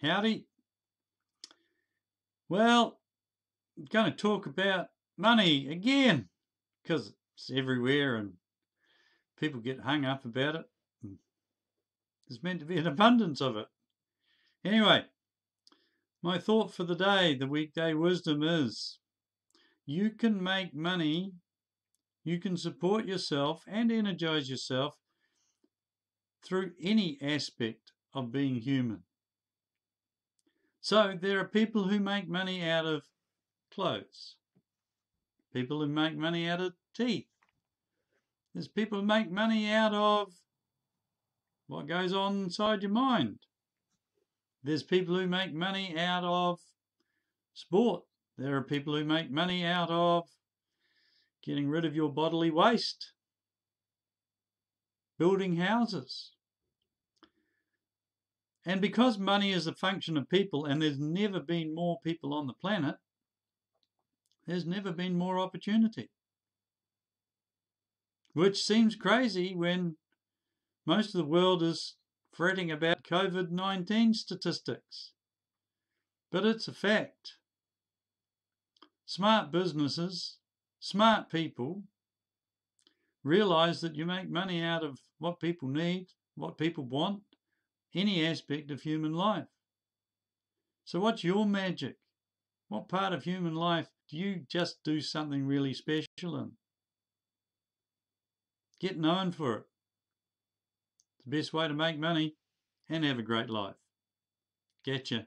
Howdy. Well, I'm going to talk about money again because it's everywhere and people get hung up about it. There's meant to be an abundance of it. Anyway, my thought for the day, the weekday wisdom is you can make money, you can support yourself and energize yourself through any aspect of being human. So there are people who make money out of clothes, people who make money out of teeth. There's people who make money out of what goes on inside your mind. There's people who make money out of sport. There are people who make money out of getting rid of your bodily waste, building houses. And because money is a function of people, and there's never been more people on the planet, there's never been more opportunity. Which seems crazy when most of the world is fretting about COVID-19 statistics. But it's a fact. Smart businesses, smart people realise that you make money out of what people need, what people want, any aspect of human life. So what's your magic? What part of human life do you just do something really special in? Get known for it. It's the best way to make money and have a great life. Getcha.